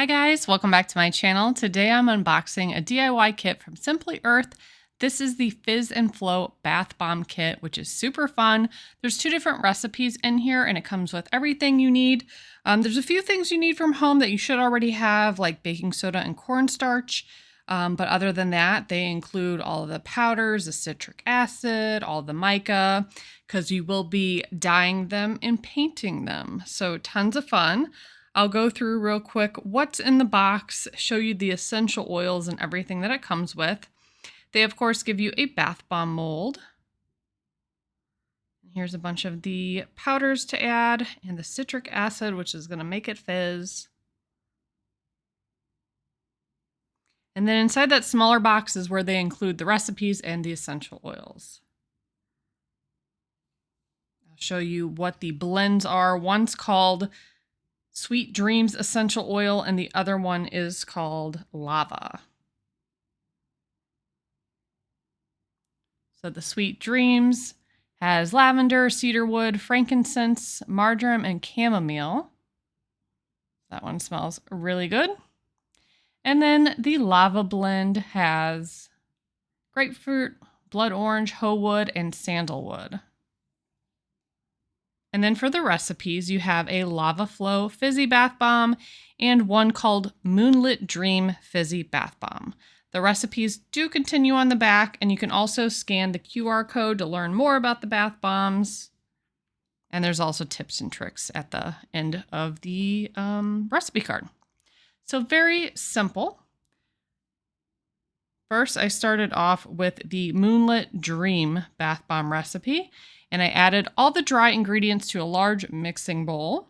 Hi guys, welcome back to my channel. Today I'm unboxing a DIY kit from Simply Earth. This is the Fizz and Flow Bath Bomb Kit, which is super fun. There's 2 different recipes in here and it comes with everything you need. There's a few things you need from home that you should already have, like baking soda and cornstarch. But other than that, they include all of the powders, the citric acid, all the mica, because you will be dyeing them and painting them. So tons of fun. I'll go through real quick what's in the box, show you the essential oils and everything that it comes with. They, of course, give you a bath bomb mold. Here's a bunch of the powders to add and the citric acid, which is going to make it fizz. And then inside that smaller box is where they include the recipes and the essential oils. I'll show you what the blends are. One's called Sweet Dreams Essential Oil, and the other one is called Lava. So the Sweet Dreams has lavender, cedarwood, frankincense, marjoram, and chamomile. That one smells really good. And then the Lava blend has grapefruit, blood orange, hoe wood, and sandalwood. And then for the recipes, you have a Lava Flow Fizzy Bath Bomb and one called Moonlet Dream Fizzy Bath Bomb. The recipes do continue on the back, and you can also scan the QR code to learn more about the bath bombs. And there's also tips and tricks at the end of the recipe card. So very simple. First, I started off with the Moonlet Dream Bath Bomb recipe, and I added all the dry ingredients to a large mixing bowl.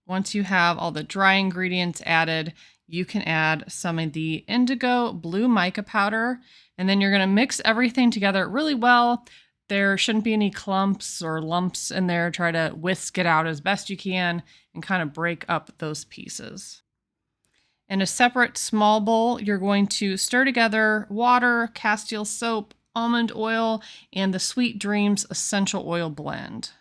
Once you have all the dry ingredients added, you can add some of the indigo blue mica powder, and then you're going to mix everything together really well. There shouldn't be any clumps or lumps in there. Try to whisk it out as best you can and kind of break up those pieces. In a separate small bowl, you're going to stir together water, Castile soap, almond oil, and the Sweet Dreams Essential Oil blend.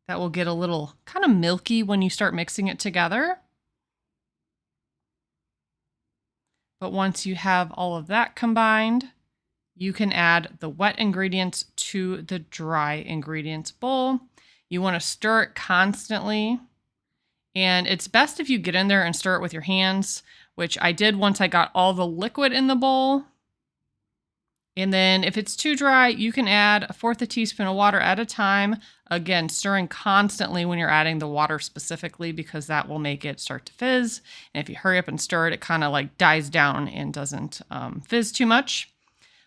That will get a little kind of milky when you start mixing it together. But once you have all of that combined, you can add the wet ingredients to the dry ingredients bowl. You want to stir it constantly. And it's best if you get in there and stir it with your hands, which I did once I got all the liquid in the bowl. And then if it's too dry, you can add 1/4 teaspoon of water at a time. Again, stirring constantly when you're adding the water specifically, because that will make it start to fizz. And if you hurry up and stir it, it kind of like dies down and doesn't fizz too much.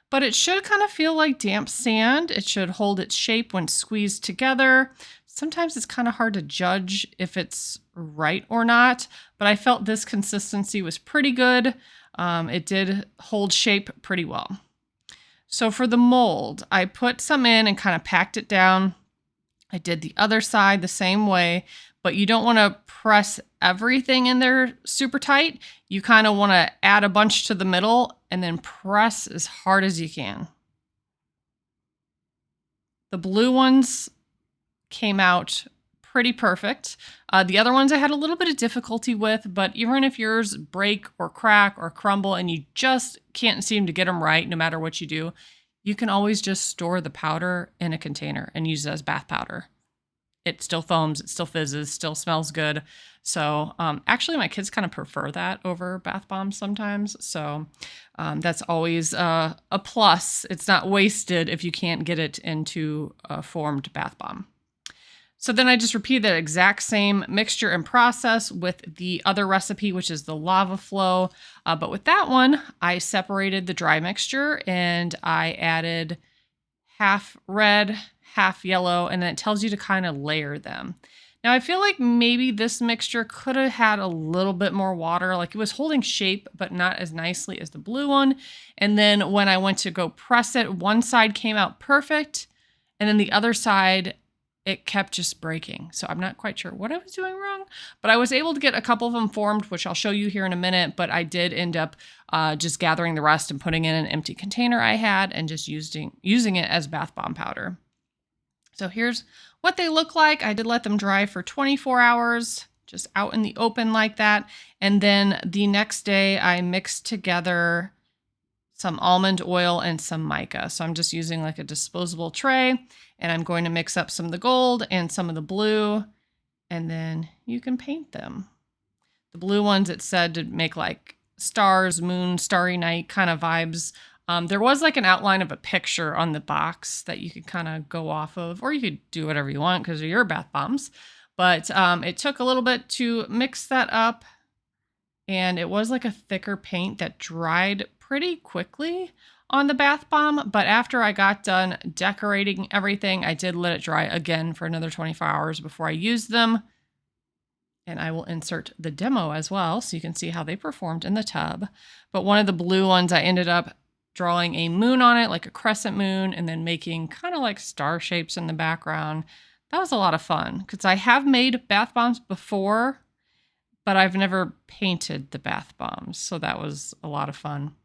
But it should kind of feel like damp sand. It should hold its shape when squeezed together. Sometimes it's kind of hard to judge if it's right or not, but I felt this consistency was pretty good. It did hold shape pretty well. So for the mold, I put some in and kind of packed it down. I did the other side the same way, but you don't want to press everything in there super tight. You kind of want to add a bunch to the middle and then press as hard as you can. The blue ones came out pretty perfect. The other ones I had a little bit of difficulty with, but even if yours break or crack or crumble and you just can't seem to get them right, no matter what you do, you can always just store the powder in a container and use it as bath powder. It still foams, it still fizzes, still smells good. So actually my kids kind of prefer that over bath bombs sometimes. So that's always a plus. It's not wasted if you can't get it into a formed bath bomb. So then I just repeated that exact same mixture and process with the other recipe, which is the Lava Flow. But with that one, I separated the dry mixture and I added half red, half yellow, and then it tells you to kind of layer them. Now I feel like maybe this mixture could have had a little bit more water, like it was holding shape, but not as nicely as the blue one. And then when I went to go press it, one side came out perfect, and then the other side, it kept just breaking. So I'm not quite sure what I was doing wrong, but I was able to get a couple of them formed, which I'll show you here in a minute, but I did end up just gathering the rest and putting in an empty container I had and just using it as bath bomb powder. So here's what they look like. I did let them dry for 24 hours, just out in the open like that. And then the next day I mixed together some almond oil and some mica. So I'm just using like a disposable tray, and I'm going to mix up some of the gold and some of the blue, and then you can paint them. The blue ones, it said to make like stars, moon, starry night kind of vibes. There was like an outline of a picture on the box that you could kind of go off of, or you could do whatever you want because of your bath bombs. But it took a little bit to mix that up, and it was like a thicker paint that dried pretty quickly on the bath bomb. But after I got done decorating everything, I did let it dry again for another 24 hours before I used them. And I will insert the demo as well so you can see how they performed in the tub. But one of the blue ones, I ended up drawing a moon on it, like a crescent moon, and then making kind of like star shapes in the background. That was a lot of fun because I have made bath bombs before, but I've never painted the bath bombs. So that was a lot of fun.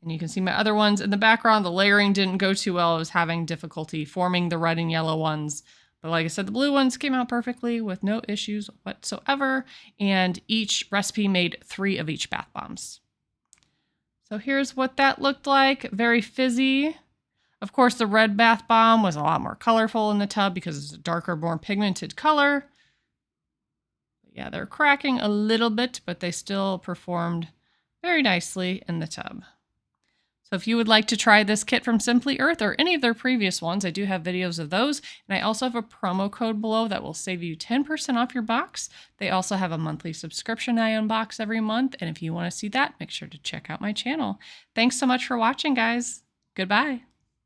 And you can see my other ones in the background. The layering didn't go too well. I was having difficulty forming the red and yellow ones. But like I said, the blue ones came out perfectly with no issues whatsoever. And each recipe made 3 of each bath bombs. So here's what that looked like. Very fizzy. Of course, the red bath bomb was a lot more colorful in the tub because it's a darker, more pigmented color. Yeah, they're cracking a little bit, but they still performed very nicely in the tub. So if you would like to try this kit from Simply Earth or any of their previous ones, I do have videos of those. And I also have a promo code below that will save you 10% off your box. They also have a monthly subscription I unbox every month. And if you want to see that, make sure to check out my channel. Thanks so much for watching, guys. Goodbye.